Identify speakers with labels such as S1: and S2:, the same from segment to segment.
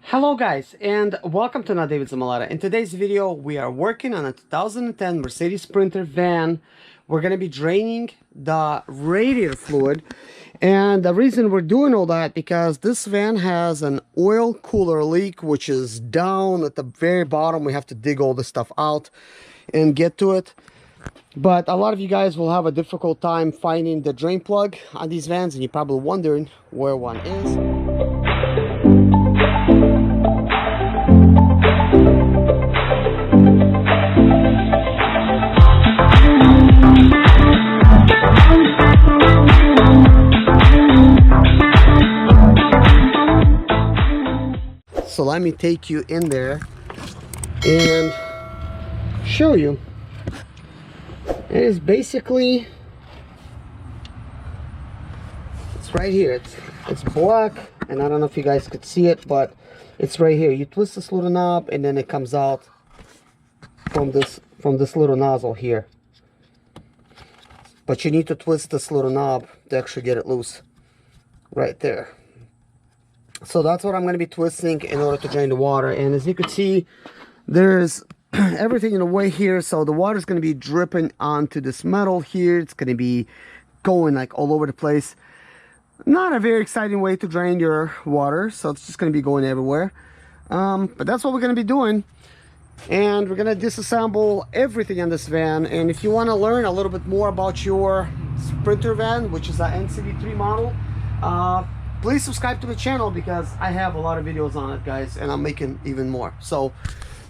S1: Hello guys, and welcome to another David Zimaleta. In today's video, we are working on a 2010 Mercedes Sprinter van. We're going to be draining the radiator fluid, and the reason we're doing all that because this van has an oil cooler leak, which is down at the very bottom. We have to dig all this stuff out and get to it. But a lot of you guys will have a difficult time finding the drain plug on these vans, and you're probably wondering where one is. So let me take you in there and show you. It is basically, it's right here. It's black, and I don't know if you guys could see it, but it's right here. You twist this little knob, and then it comes out from this little nozzle here. But you need to twist this little knob to actually get it loose. Right there. So that's what I'm going to be twisting in order to drain the water. And as you can see, there's everything in the way here. So the water is going to be dripping onto this metal here. It's going to be going like all over the place. Not a very exciting way to drain your water. So it's just going to be going everywhere. But that's what we're going to be doing. And we're going to disassemble everything in this van. And if you want to learn a little bit more about your Sprinter van, which is an NCV3 model, please subscribe to the channel because I have a lot of videos on it, guys, and I'm making even more. So,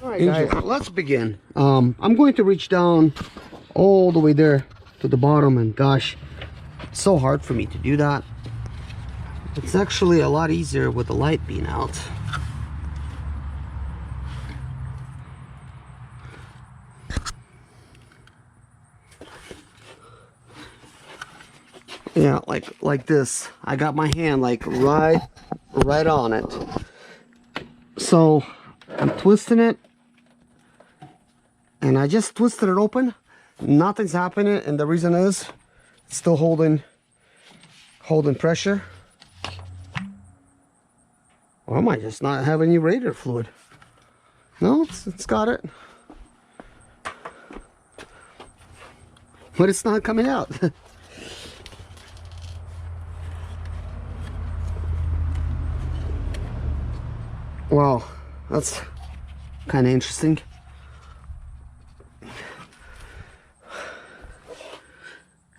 S1: all right, guys, let's begin. I'm going to reach down all the way there to the bottom, and gosh, it's so hard for me to do that. It's actually a lot easier with the light being out. Yeah, like this. I got my hand like right on it. So I'm twisting it, and I just twisted it open. Nothing's happening, and the reason is it's still holding pressure. Or I might just not have any radiator fluid. No, it's got it, but it's not coming out. Wow, that's kind of interesting.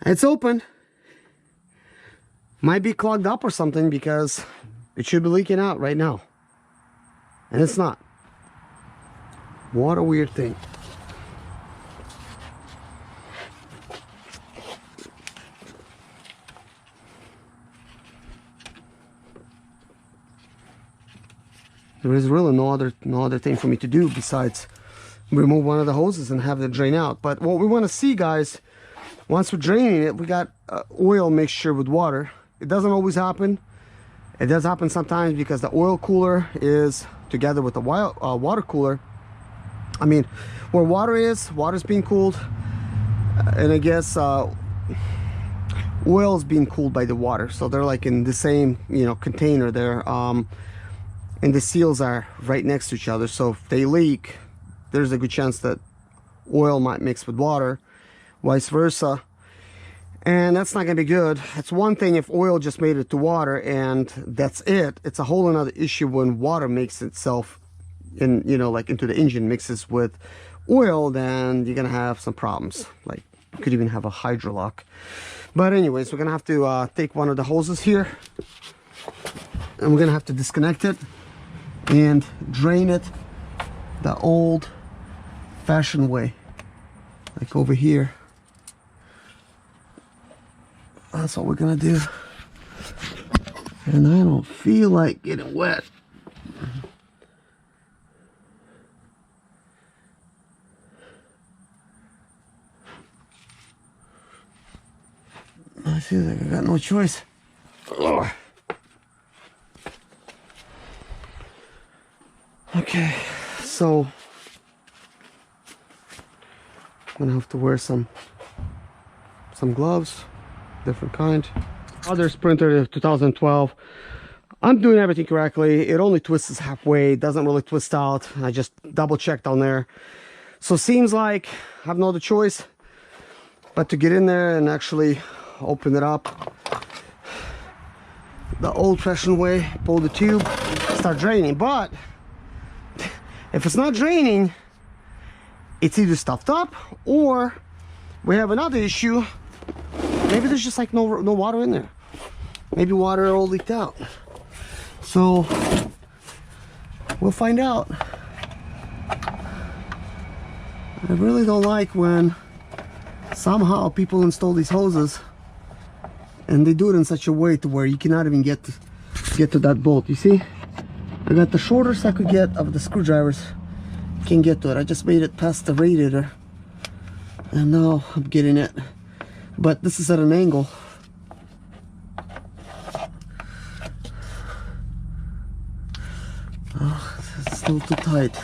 S1: It's open. Might be clogged up or something because it should be leaking out right now. And it's not. What a weird thing. There is really no other thing for me to do besides remove one of the hoses and have it drain out. But what we want to see, guys, once we're draining it, we got oil mixture with water. It doesn't always happen. It does happen sometimes because the oil cooler is together with the water cooler. I mean, where water is being cooled, and I guess oil is being cooled by the water. So they're like in the same, container there. And the seals are right next to each other, so if they leak, there's a good chance that oil might mix with water, vice versa, and that's not gonna be good. It's one thing if oil just made it to water and that's it. It's a whole another issue when water makes itself in, like into the engine, mixes with oil. Then you're gonna have some problems, like you could even have a hydrolock. But anyways, we're gonna have to take one of the hoses here, and we're gonna have to disconnect it and drain it the old-fashioned way, like over here. That's what we're gonna do. And I don't feel like getting wet. I feel like I got no choice. Ugh. Okay, so I'm gonna have to wear some gloves, different kind. Other Sprinter 2012 I'm doing everything correctly. It only twists halfway. It doesn't really twist out. I just double checked on there. So seems like I have no other choice but to get in there and actually open it up the old-fashioned way, pull the tube, start draining. But if it's not draining, it's either stuffed up or we have another issue. Maybe there's just like no water in there. Maybe water all leaked out. So we'll find out. I really don't like when somehow people install these hoses and they do it in such a way to where you cannot even get to that bolt. You see, I got the shortest I could get of the screwdrivers. Can't get to it. I just made it past the radiator and now I'm getting it, but this is at an angle. Oh, it's still too tight.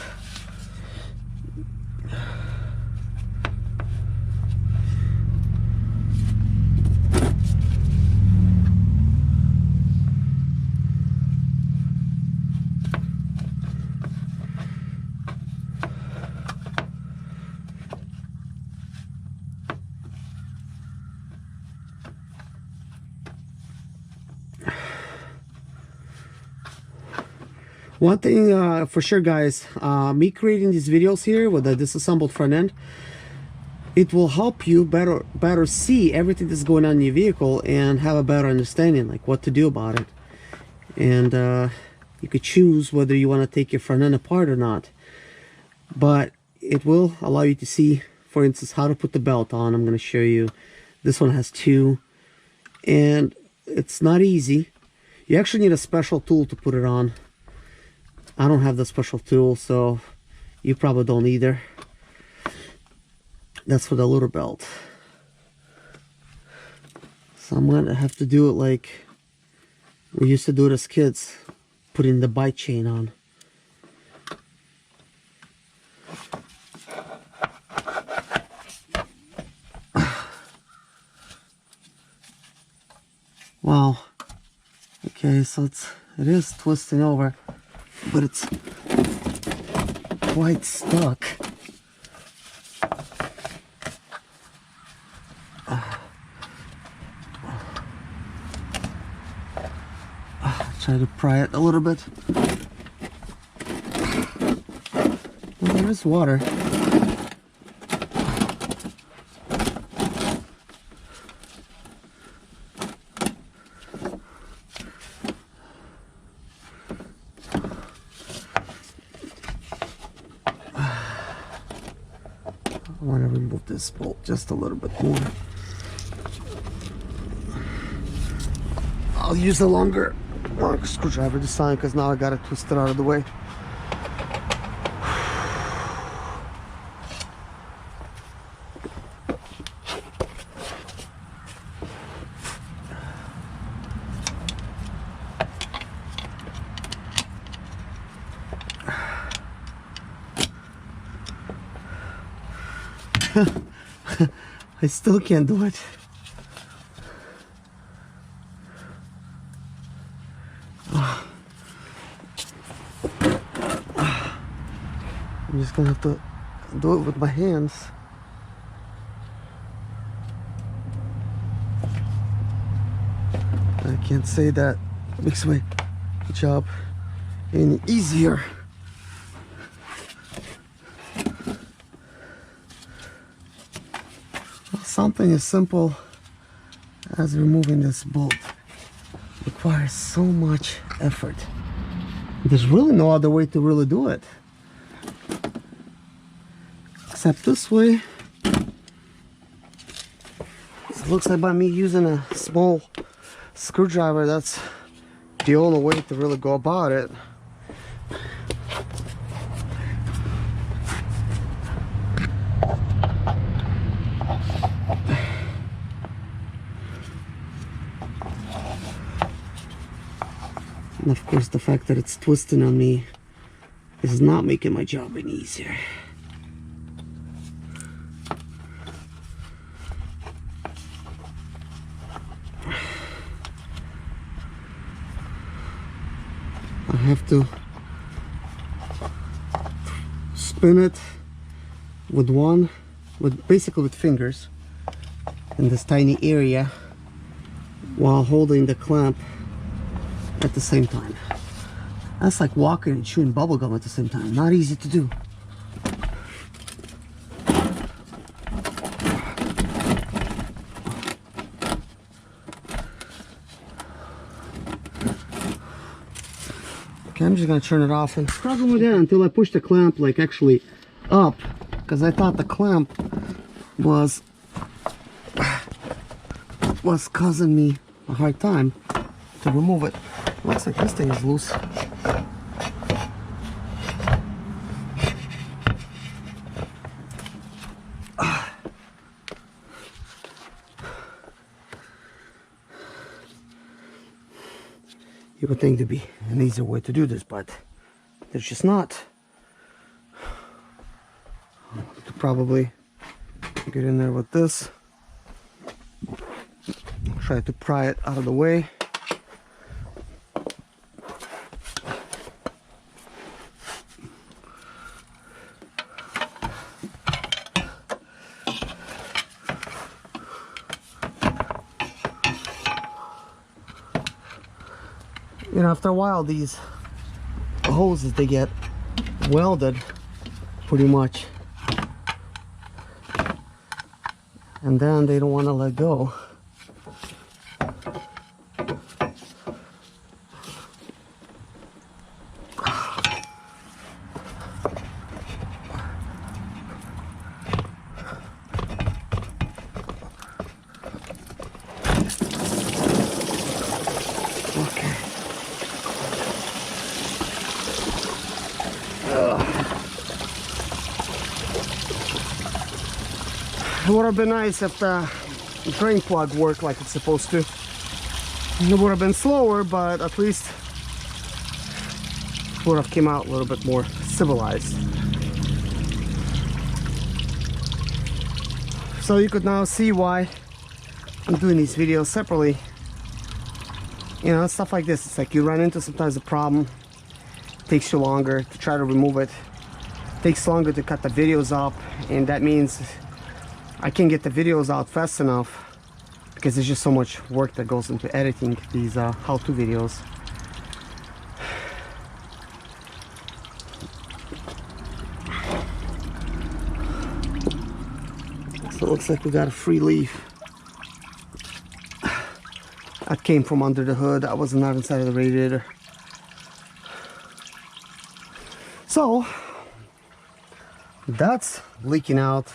S1: One thing for sure, guys, me creating these videos here with the disassembled front end, it will help you better see everything that's going on in your vehicle and have a better understanding, like what to do about it. And you could choose whether you want to take your front end apart or not. But it will allow you to see, for instance, how to put the belt on. I'm going to show you. This one has two, and it's not easy. You actually need a special tool to put it on. I don't have the special tool, so you probably don't either. That's for the little belt. So I'm gonna have to do it like we used to do it as kids, putting the bike chain on. Wow. Okay, so it is twisting over, but it's quite stuck. Try to pry it a little bit. Well, there is water. I want to remove this bolt just a little bit more. I'll use a longer screwdriver this time because now I got it twisted out of the way. I still can't do it. I'm just gonna have to do it with my hands. I can't say that makes my job any easier. Something as simple as removing this bolt requires so much effort. There's really no other way to really do it except this way. It looks like by me using a small screwdriver, that's the only way to really go about it. And of course the fact that it's twisting on me is not making my job any easier. have to spin it basically with fingers in this tiny area while holding the clamp at the same time. That's like walking and chewing bubble gum at the same time. Not easy to do. Okay, I'm just gonna turn it off and struggle with that until I push the clamp like actually up, because I thought the clamp was causing me a hard time to remove it. Looks like this thing is loose. You would think there'd be an easier way to do this, but there's just not. To probably get in there with this. Try to pry it out of the way. You know, after a while, these hoses, they get welded pretty much, and then they don't want to let go. It would have been nice if the drain plug worked like it's supposed to. It would have been slower, but at least it would have came out a little bit more civilized. So you could now see why I'm doing these videos separately. You know, stuff like this. It's like you run into sometimes a problem. It takes you longer to try to remove it. It takes longer to cut the videos up, and that means I can't get the videos out fast enough because there's just so much work that goes into editing these how-to videos. So it looks like we got a free leaf. That came from under the hood. That was not inside of the radiator. So that's leaking out.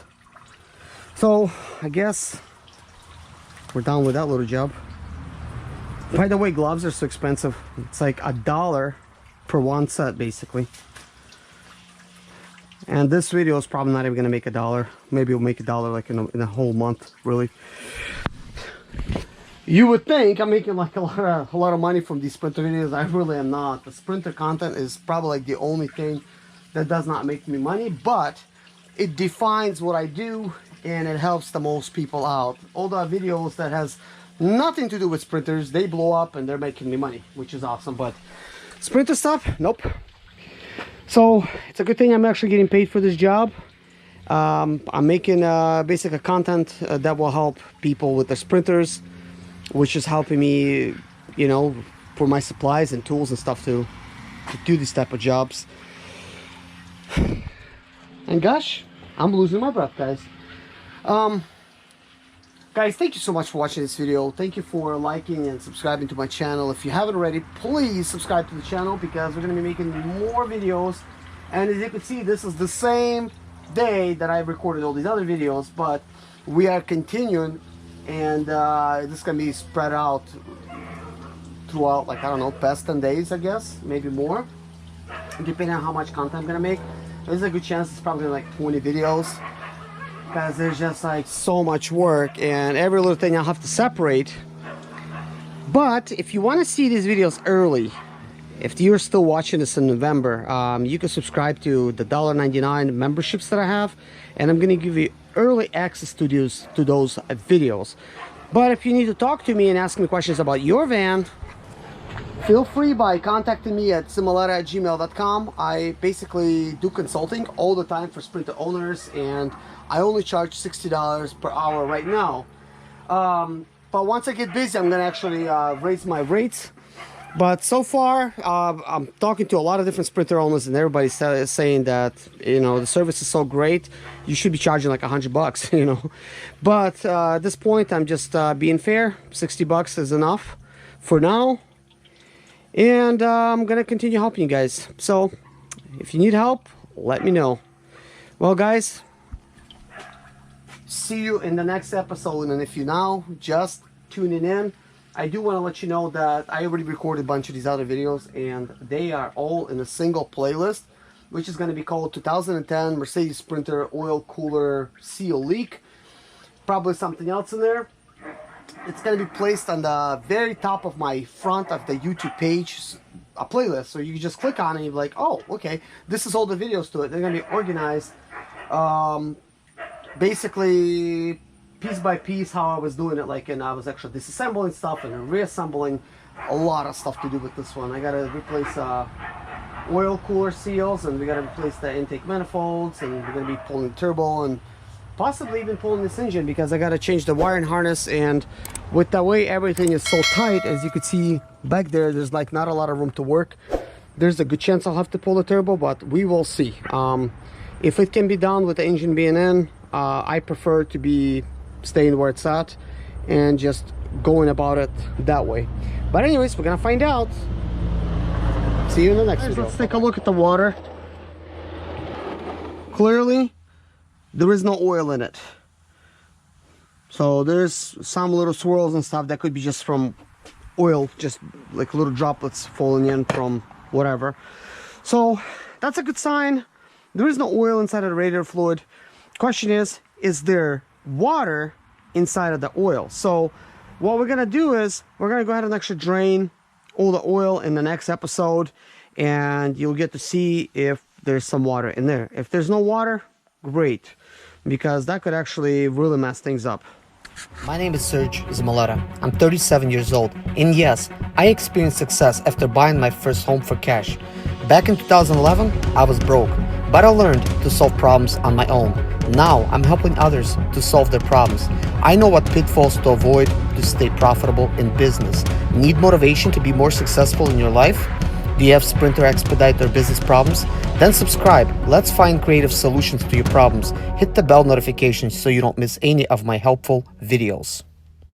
S1: So I guess we're done with that little job. By the way, gloves are so expensive. It's like $1 per one set basically. And this video is probably not even gonna make $1. Maybe it'll make $1 like in a whole month, really. You would think I'm making like a lot of money from these sprinter videos. I really am not. The sprinter content is probably like the only thing that does not make me money, but it defines what I do and it helps the most people out. All the videos that has nothing to do with sprinters, they blow up and they're making me money, which is awesome. But sprinter stuff, nope. So it's a good thing I'm actually getting paid for this job. I'm making basically content that will help people with their sprinters, which is helping me, you know, for my supplies and tools and stuff to do these type of jobs. And gosh, I'm losing my breath, guys. Guys, thank you so much for watching this video. Thank you for liking and subscribing to my channel. If you haven't already, please subscribe to the channel because we're going to be making more videos. And as you can see, this is the same day that I recorded all these other videos, but we are continuing, and this is going to be spread out throughout, like, I don't know, past 10 days, I guess, maybe more, depending on how much content I'm going to make. There's a good chance it's probably like 20 videos. Because there's just like so much work and every little thing I'll have to separate. But if you want to see these videos early, if you're still watching this in November, you can subscribe to the $1.99 memberships that I have, and I'm going to give you early access to those videos. But if you need to talk to me and ask me questions about your van feel free by contacting me at zimaleta@gmail.com. I basically do consulting all the time for Sprinter owners, and I only charge $60 per hour right now. But once I get busy, I'm gonna actually raise my rates. But so far, I'm talking to a lot of different Sprinter owners, and everybody's saying that, you know, the service is so great, you should be charging like $100, you know. But at this point, I'm just being fair. $60 is enough for now, and I'm gonna continue helping you guys. So if you need help, let me know. Well, guys, see you in the next episode. And if you're now just tuning in, I do want to let you know that I already recorded a bunch of these other videos, and they are all in a single playlist, which is going to be called 2010 Mercedes Sprinter Oil Cooler Seal Leak. Probably something else in there. It's going to be placed on the very top of my front of the YouTube page, a playlist. So you can just click on it and you're like, oh, okay, this is all the videos to it. They're going to be organized basically piece by piece, how I was doing it, like, and I was actually disassembling stuff and then reassembling. A lot of stuff to do with this one. I gotta replace oil cooler seals, and we gotta replace the intake manifolds, and we're gonna be pulling the turbo and possibly even pulling this engine, because I gotta change the wiring harness. And with the way everything is so tight, as you can see back there, there's like not a lot of room to work. There's a good chance I'll have to pull the turbo, but we will see. If it can be done with the engine being in, I prefer to be staying where it's at and just going about it that way. But anyways, we're gonna find out. See you in the next video. Let's take a look at the water. Clearly there is no oil in it, so there's some little swirls and stuff that could be just from oil, just like little droplets falling in from whatever. So that's a good sign. There is no oil inside of the radiator fluid. Question is there water inside of the oil? So what we're gonna do is we're gonna go ahead and actually drain all the oil in the next episode, and you'll get to see if there's some water in there. If there's no water, great, because that could actually really mess things up.
S2: My name is Serge Zimaleta. I'm 37 years old, and yes, I experienced success after buying my first home for cash. Back in 2011, I was broke, but I learned to solve problems on my own. Now I'm helping others to solve their problems. I know what pitfalls to avoid to stay profitable in business. Need motivation to be more successful in your life? Do you have Sprinter expedite or business problems? Then subscribe. Let's find creative solutions to your problems. Hit the bell notification so you don't miss any of my helpful videos.